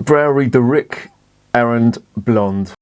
Brewery, the Ryck, Arend Blond.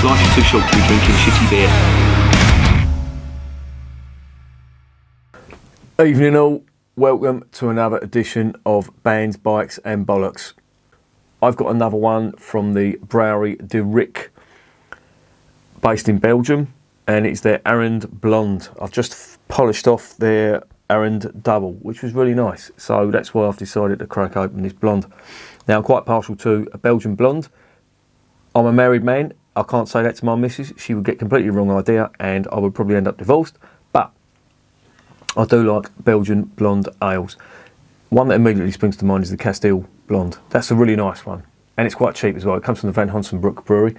Life is too short to be drinking shitty beer. Evening all, welcome to another edition of Bands, Bikes and Bollocks. I've got another one from the Brewery, the Ryck, based in Belgium, and it's their Arend Blond. I've just polished off their Arend Double, which was really nice, so that's why I've decided to crack open this blonde. Now I'm quite partial to a Belgian blonde. I'm a married man. I can't say that to my missus. She would get completely wrong idea and I would probably end up divorced. But I do like Belgian blonde ales. One that immediately springs to mind is the Castile Blonde. That's a really nice one. And it's quite cheap as well. It comes from the Van Honsenbroek Brewery.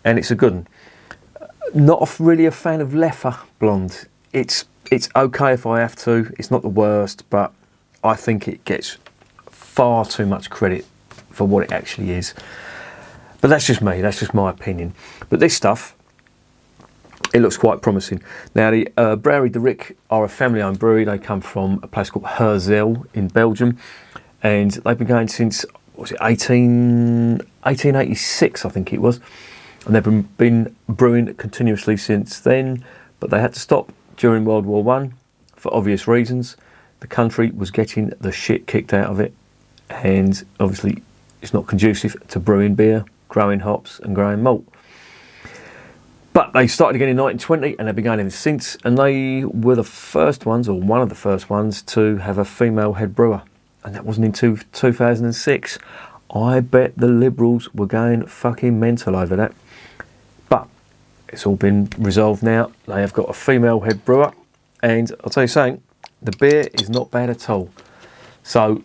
And it's a good one. Not really a fan of Leffe Blonde. It's okay if I have to. It's not the worst. But I think it gets far too much credit for what it actually is. But that's just me, that's just my opinion. But this stuff, it looks quite promising. Now the Brewery de Ryck are a family-owned brewery. They come from a place called Herzl in Belgium. And they've been going since, 1886 I think it was. And they've been brewing continuously since then. But they had to stop during World War I for obvious reasons. The country was getting the shit kicked out of it. And obviously it's not conducive to brewing beer, growing hops and growing malt. But they started again in 1920 and they've been going ever since, and they were the first ones, or one of the first ones, to have a female head brewer, and that wasn't in 2006. I bet the Liberals were going fucking mental over that, but it's all been resolved now. They have got a female head brewer, and I'll tell you something, the beer is not bad at all. So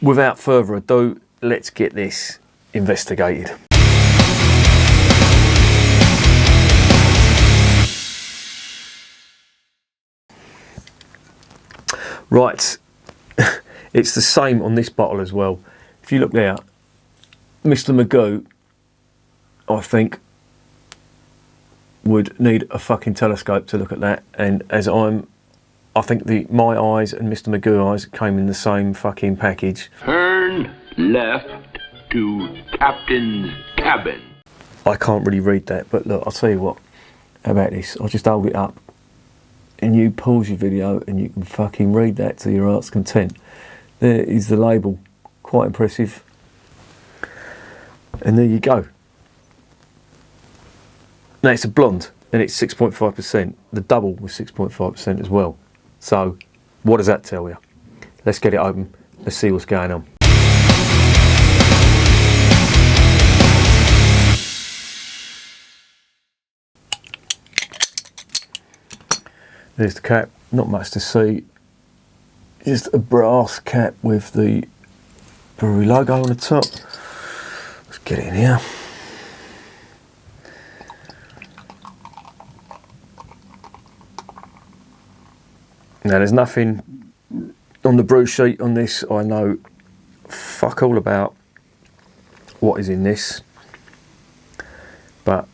without further ado, let's get this investigated. Right, it's the same on this bottle as well. If you look there, Mr. Magoo, I think, would need a fucking telescope to look at that. And as I think my eyes and Mr. Magoo eyes came in the same fucking package. Turn left to Captain's cabin. I can't really read that, but look, I'll tell you what. How about this? I'll just hold it up and you pause your video and you can fucking read that to your heart's content. There is the label. Quite impressive. And there you go. Now it's a blonde and it's 6.5%. The double was 6.5% as well. So what does that tell you? Let's get it open. Let's see what's going on. There's the cap, not much to see. Just a brass cap with the brewery logo on the top. Let's get it in here. Now there's nothing on the brew sheet on this. I know fuck all about what is in this. But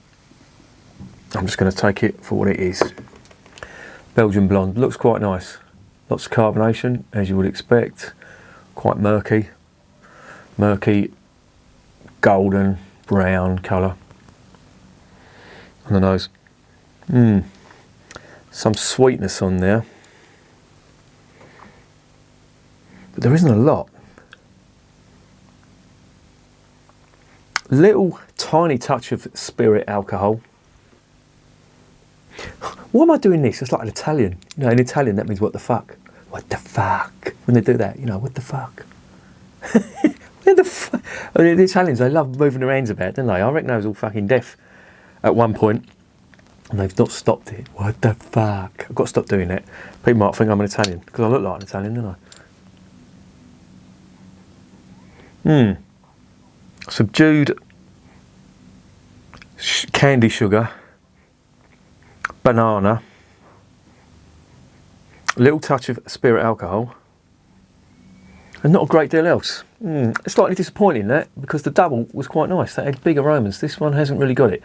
I'm just going to take it for what it is. Belgian blonde, looks quite nice. Lots of carbonation, as you would expect. Quite murky golden brown colour on the nose. Some sweetness on there, but there isn't a lot. Little tiny touch of spirit alcohol. Why am I doing this? It's like an Italian. You know, in Italian that means what the fuck. What the fuck? When they do that, you know, what the fuck? What the fuck? I mean, the Italians, they love moving their hands about, don't they? I reckon they was all fucking deaf at one point. And they've not stopped it. What the fuck? I've got to stop doing that. People might think I'm an Italian, because I look like an Italian, don't I? Subdued candy sugar, banana, a little touch of spirit alcohol, and not a great deal else. It's slightly disappointing that, because the double was quite nice. That had big aromas. This one hasn't really got it.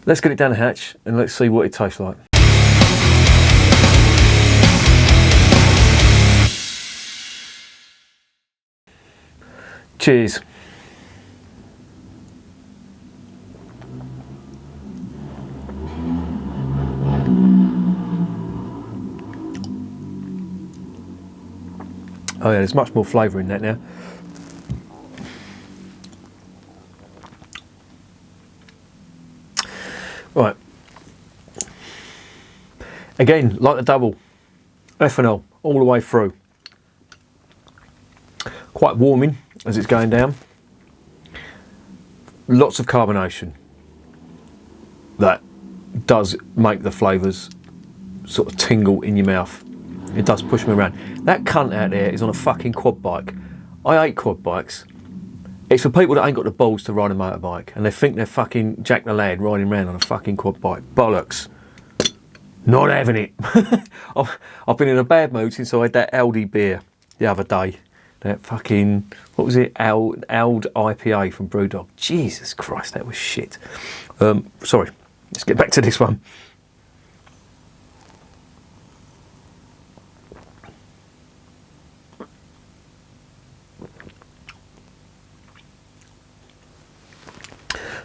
Let's get it down the hatch and let's see what it tastes like. Cheers. Oh yeah, there's much more flavour in that now. Right. Again, like the double, ethanol all the way through. Quite warming as it's going down. Lots of carbonation. That does make the flavours sort of tingle in your mouth. It does push me around. That cunt out there is on a fucking quad bike. I hate quad bikes. It's for people that ain't got the balls to ride a motorbike and they think they're fucking Jack the Lad riding around on a fucking quad bike. Bollocks. Not having it. I've been in a bad mood since I had that Aldi beer the other day. That fucking, what was it? Ald IPA from Brewdog. Jesus Christ, that was shit. Sorry, let's get back to this one.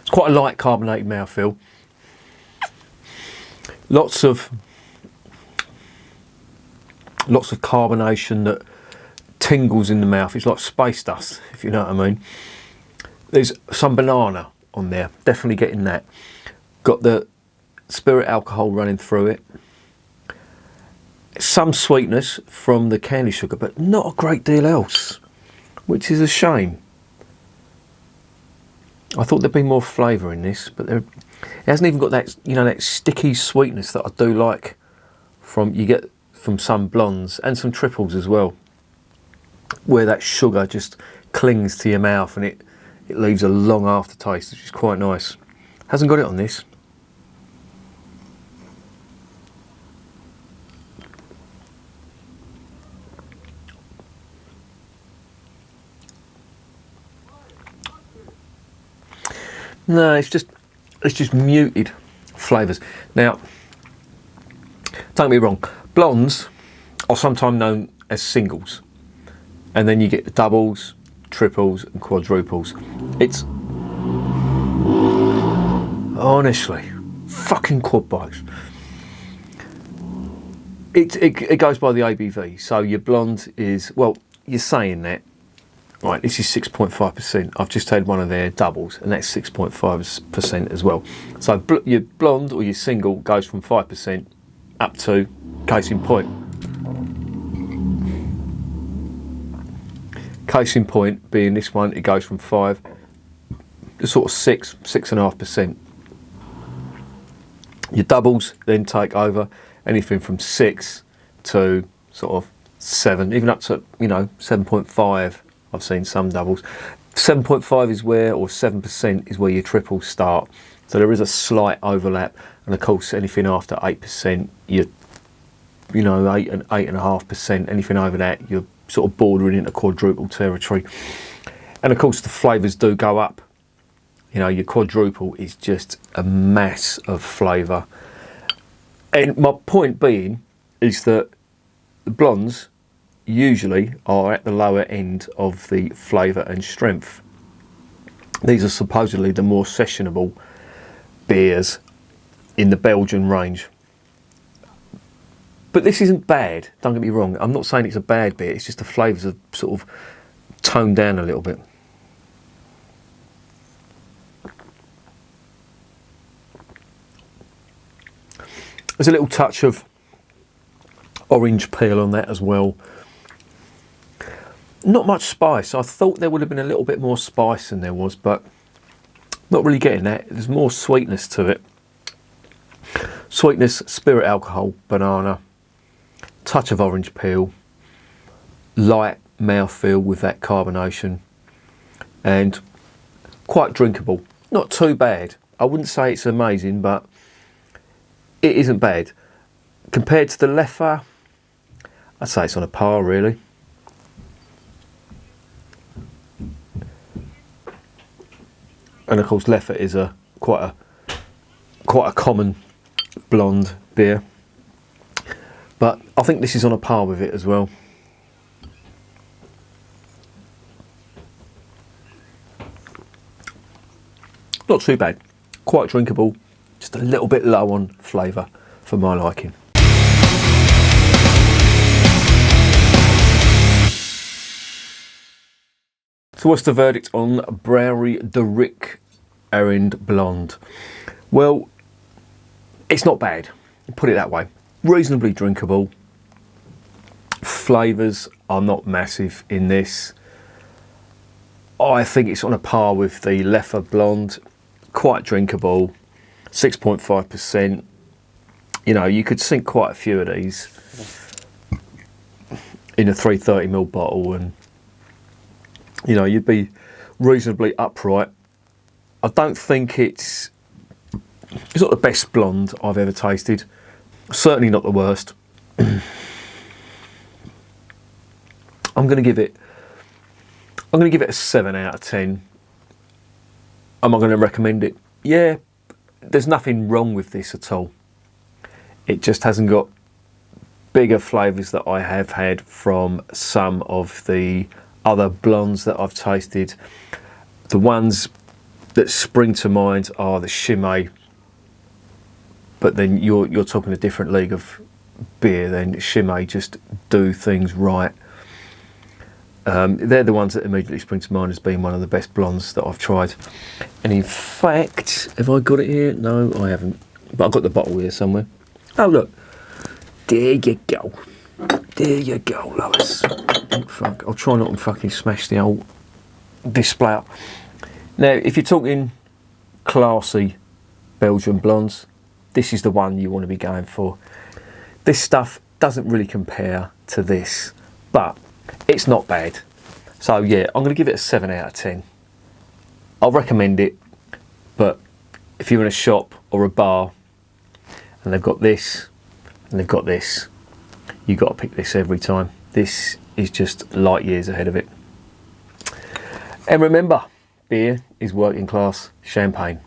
It's quite a light carbonated mouthfeel. Lots of carbonation that tingles in the mouth. It's like space dust, if you know what I mean. There's some banana on there, definitely getting that. Got the spirit alcohol running through it. Some sweetness from the candy sugar, but not a great deal else, which is a shame. I thought there'd be more flavour in this, but it hasn't even got that, you know, that sticky sweetness that I do like from, you get from some blondes and some triples as well, where that sugar just clings to your mouth and it leaves a long aftertaste, which is quite nice. Hasn't got it on this. No, it's just muted flavours. Now, don't get me wrong, blondes are sometimes known as singles, and then you get the doubles, triples, and quadruples. It's honestly fucking quad bikes. It goes by the ABV. So your blonde is, well, you're saying that. Right, this is 6.5%. I've just had one of their doubles, and that's 6.5% as well. So your blonde or your single goes from 5% up to, case in point. Case in point being this one, it goes from 5 to sort of 6.5%. Your doubles then take over anything from 6 to sort of 7, even up to, you know, 7.5. I've seen some doubles. 7.5 is where, or 7% is where your triples start. So there is a slight overlap, and of course anything after 8%, you know, 8 and 8.5%. Anything over that, you're sort of bordering into quadruple territory. And of course the flavours do go up. You know, your quadruple is just a mass of flavour. And my point being is that the blondes usually are at the lower end of the flavour and strength. These are supposedly the more sessionable beers in the Belgian range. But this isn't bad, don't get me wrong. I'm not saying it's a bad beer, it's just the flavours are sort of toned down a little bit. There's a little touch of orange peel on that as well. Not much spice. I thought there would have been a little bit more spice than there was, but not really getting that. There's more sweetness to it. Sweetness, spirit alcohol, banana, touch of orange peel, light mouthfeel with that carbonation, and quite drinkable. Not too bad. I wouldn't say it's amazing, but it isn't bad. Compared to the Leffe, I'd say it's on a par really. And of course Leffe is quite a common blonde beer. But I think this is on a par with it as well. Not too bad. Quite drinkable. Just a little bit low on flavour for my liking. So what's the verdict on Brewery de Ryck Arend Blond? Well, it's not bad, put it that way. Reasonably drinkable. Flavours are not massive in this. I think it's on a par with the Leffe Blonde. Quite drinkable, 6.5%. You know, you could sink quite a few of these in a 330ml bottle and you know, you'd be reasonably upright. I don't think it's not the best blonde I've ever tasted. Certainly not the worst. I'm going to give it a 7 out of 10. Am I going to recommend it? Yeah, there's nothing wrong with this at all. It just hasn't got bigger flavours that I have had from some of the other blondes that I've tasted. The ones that spring to mind are the Chimay, but then you're talking a different league of beer. Then Chimay just do things right. They're the ones that immediately spring to mind as being one of the best blondes that I've tried. And in fact, have I got it here? No, I haven't. But I've got the bottle here somewhere. Oh look, there you go. There you go, Lois. Oh, fuck. I'll try not to fucking smash the old display up. Now, if you're talking classy Belgian blondes, this is the one you want to be going for. This stuff doesn't really compare to this, but it's not bad. So yeah, I'm going to give it a 7 out of 10. I'll recommend it, but if you're in a shop or a bar and they've got this and they've got this, you've got to pick this every time. This is just light years ahead of it. And remember, beer is working class champagne.